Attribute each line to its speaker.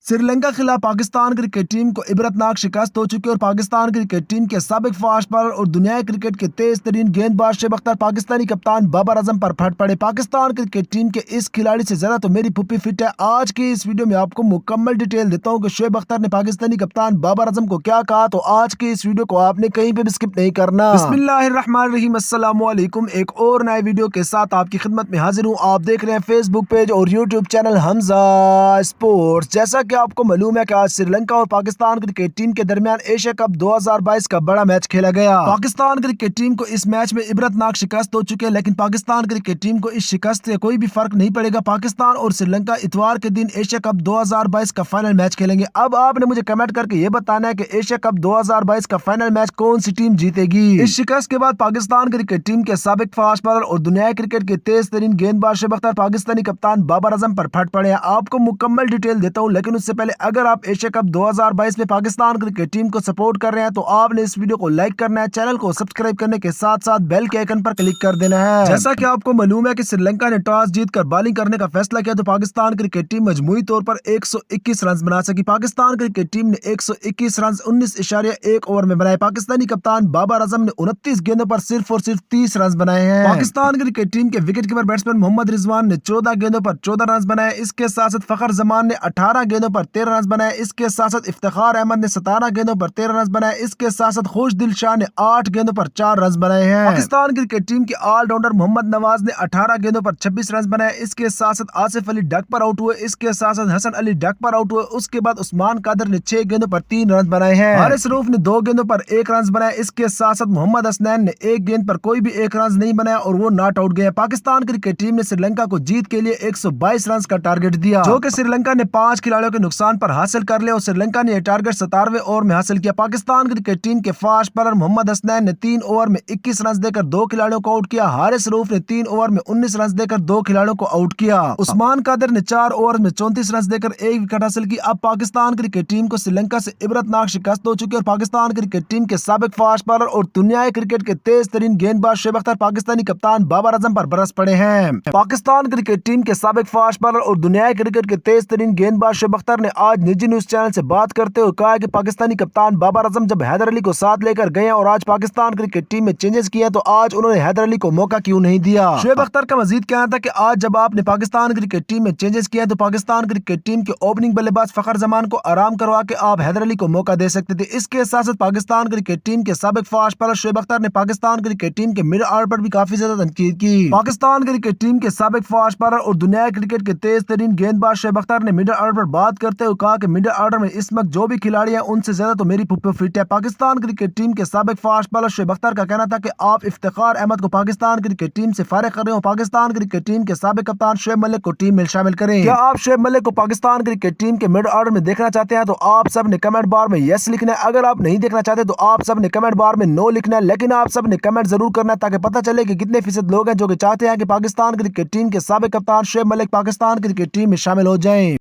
Speaker 1: سری لنکا خلاف Pakistan cricket team کو عبرتناک شکست ہو چکی ہے اور پاکستان کرکٹ ٹیم کے سابق فاسٹ بالر اور دنیائے کرکٹ کے تیز ترین گیند باز شعیب اختر پاکستانی کپتان بابر اعظم پر پھٹ پڑے۔ پاکستان کرکٹ ٹیم کے اس کھلاڑی سے زیادہ تو میری پھپھی فٹ ہے۔ آج کی اس ویڈیو میں آپ کو مکمل ڈیٹیل دیتا ہوں کہ شعیب اختر نے پاکستانی کپتان بابر اعظم کو کیا کہا، تو آج کی اس ویڈیو کو آپ نے کہیں پہ بھی اسکپ نہیں کرنا۔ بسم اللہ الرحمن الرحیم، السلام علیکم۔ ایک اور نئے ویڈیو کے ساتھ آپ کی خدمت میں حاضر ہوں۔ آپ دیکھ رہے ہیں فیس بک پیج اور یوٹیوب چینل حمزہ اسپورٹس۔ جیسا کہ آپ کو معلوم ہے کہ آج سری لنکا اور پاکستان کرکٹ ٹیم کے درمیان ایشیا کپ 2022 کا بڑا میچ کھیلا گیا۔ پاکستان کرکٹ ٹیم کو اس میچ میں عبرتناک شکست ہو چکی ہے، لیکن پاکستان کرکٹ ٹیم کو اس شکست سے کوئی بھی فرق نہیں پڑے گا۔ پاکستان اور سری لنکا اتوار کے دن ایشیا کپ 2022 کا فائنل میچ کھیلیں گے۔ اب آپ نے مجھے کمنٹ کر کے یہ بتانا ہے کہ ایشیا کپ 2022 کا فائنل میچ کون سی ٹیم جیتے گی۔ اس شکست کے بعد پاکستان کرکٹ ٹیم کے سابق فاسٹ بالر اور دنیائے کرکٹ کے تیز ترین گیند باز شعیب اختر پاکستانی کپتان بابر اعظم پر پھٹ پڑے ہیں۔ آپ کو مکمل ڈیٹیل دیتا ہوں، لیکن اس سے پہلے اگر آپ ایشیا کپ 2022 میں پاکستان کرکٹ ٹیم کو سپورٹ کر رہے ہیں تو آپ نے اس ویڈیو کو لائک کرنا ہے، چینل کو سبسکرائب کرنے کے ساتھ ساتھ بیل کے آئیکن پر کلک کر دینا ہے۔ جیسا کہ آپ کو معلوم ہے کہ سری لنکا نے ٹاس جیت کر بالنگ کرنے کا فیصلہ کیا تو پاکستان کرکٹ ٹیم مجموعی طور پر 121 رنز بنا سکی۔ پاکستان کرکٹ ٹیم نے 121 رنز 19.1 اوور میں بنائے۔ پاکستانی کپتان بابر اعظم نے 29 گیندوں پر صرف اور صرف 30 رنز بنائے ہیں۔ پاکستان کرکٹ ٹیم کے وکٹ کیپر بیٹسمین محمد رضوان نے 14 گیندوں پر 14 رنز بنائے۔ اس کے ساتھ ساتھ فخر زمان نے 18 گیندوں پر 13 رنز بنائے۔ اس کے ساتھ ساتھ افتخار احمد نے 17 گیندوں پر 13 رنز بنائے۔ اس کے ساتھ ساتھ خوش دل شاہ نے 8 گیندوں پر 4 رنز بنائے ہیں۔ پاکستان کرکٹ ٹیم کے آل راؤنڈر محمد نواز نے 18 گیندوں پر 26 رنز بنائے۔ اس کے ساتھ ساتھ آصف علی ڈک پر آؤٹ ہوئے۔ اس کے ساتھ ساتھ حسن علی ڈک پر آؤٹ ہوئے۔ اس کے بعد عثمان قادر نے 6 گیندوں پر 3 رنز بنائے ہیں۔ حارث روف نے 2 گیندوں پر 1 رنز بنائے۔ اس کے ساتھ ساتھ محمد حسنین نے 1 گیند پر کوئی بھی 1 رنز نہیں بنایا اور وہ ناٹ آؤٹ گئے۔ پاکستان کرکٹ ٹیم نے سری لنکا کو جیت کے لیے 122 رنز کا ٹارگٹ دیا، جو کہ سری لنکا نے 5 کھلاڑیوں کے نقصان پر حاصل کر لیا اور سری لنکا نے یہ ٹارگٹ 17ویں اوور میں حاصل کیا۔ پاکستان کرکٹ ٹیم کے فاسٹ بالر محمد حسنین نے 3 اوور میں 21 رنز دے کر 2 کھلاڑیوں کو آؤٹ کیا۔ حارث روف نے 3 اوور میں 19 رنز دے کر 2 کھلاڑیوں کو آؤٹ کیا۔ عثمان قادر نے 4 اوور میں 34 رنز دے کر 1 وکٹ حاصل کی۔ اب پاکستان کرکٹ ٹیم کو سری لنکا سے عبرتناک شکست ہو چکی ہے اور پاکستان کرکٹ ٹیم کے سابق فاسٹ بالر اور دنیائے کرکٹ کے تیز ترین گیند باز شعیب اختر پاکستانی کپتان بابر اعظم پر برس پڑے ہیں۔ پاکستان کرکٹ ٹیم کے سابق فاسٹ بالر اور دنیائے کرکٹ کے تیز ترین گیند باز شعیب اختر نے آج نجی نیوز چینل سے بات کرتے ہوئے کہا کہ پاکستانی کپتان بابر اعظم جب حیدر علی کو ساتھ لے کر گئے اور آج پاکستان کرکٹ ٹیم میں چینجز کیے تو آج انہوں نے حیدر علی کو موقع کیوں نہیں دیا۔ شعیب اختر کا مزید کہنا تھا کہ آج جب آپ نے پاکستان کرکٹ ٹیم میں چینجز کیا تو پاکستان کرکٹ ٹیم کے اوپننگ بلے باز فخر زمان کو آرام کروا کے آپ حیدر علی کو موقع دے سکتے تھے۔ اس کے ساتھ ساتھ پاکستان کرکٹ ٹیم کے سابق فاسٹ بالر شعیب اختر نے پاکستان کرکٹ ٹیم کے مڈل آرڈر پر بھی کافی زیادہ تنقید کی۔ پاکستان کرکٹ ٹیم کے سابق فاسٹ بالر اور دنیائے کرکٹ کے تیز ترین گیند باز شعیب اختر نے مڈل آرڈر پر بات کرتے ہوئے کہا کہ مڈل آرڈر میں اس وقت جو بھی کھلاڑی ہیں ان سے زیادہ تو میری پھپھی فٹ ہے۔ پاکستان کرکٹ ٹیم کے سابق فاسٹ بالر شعیب اختر کا کہنا تھا کہ آپ افتخار احمد کو پاکستان کرکٹ ٹیم سے فارغ کر رہے ہو، پاکستان کرکٹ ٹیم کے سابق کپتان شعیب ملک کو ٹیم میں شامل کریں۔ کیا آپ شعیب ملک کو پاکستان کرکٹ ٹیم کے مڈل آرڈر میں دیکھنا چاہتے ہیں تو آپ سب نے کمنٹ بار میں یس لکھنا ہے۔ اگر آپ نہیں دیکھنا چاہتے تو آپ سب نے کمنٹ بار میں نو لکھنا ہے، لیکن آپ سب نے کمنٹ ضرور کرنا ہے تاکہ پتہ چلے کہ کتنے فیصد لوگ ہیں جو کہ چاہتے ہیں کہ پاکستان کرکٹ ٹیم کے سابق کپتان شعیب ملک پاکستان کرکٹ ٹیم میں شامل ہو جائیں۔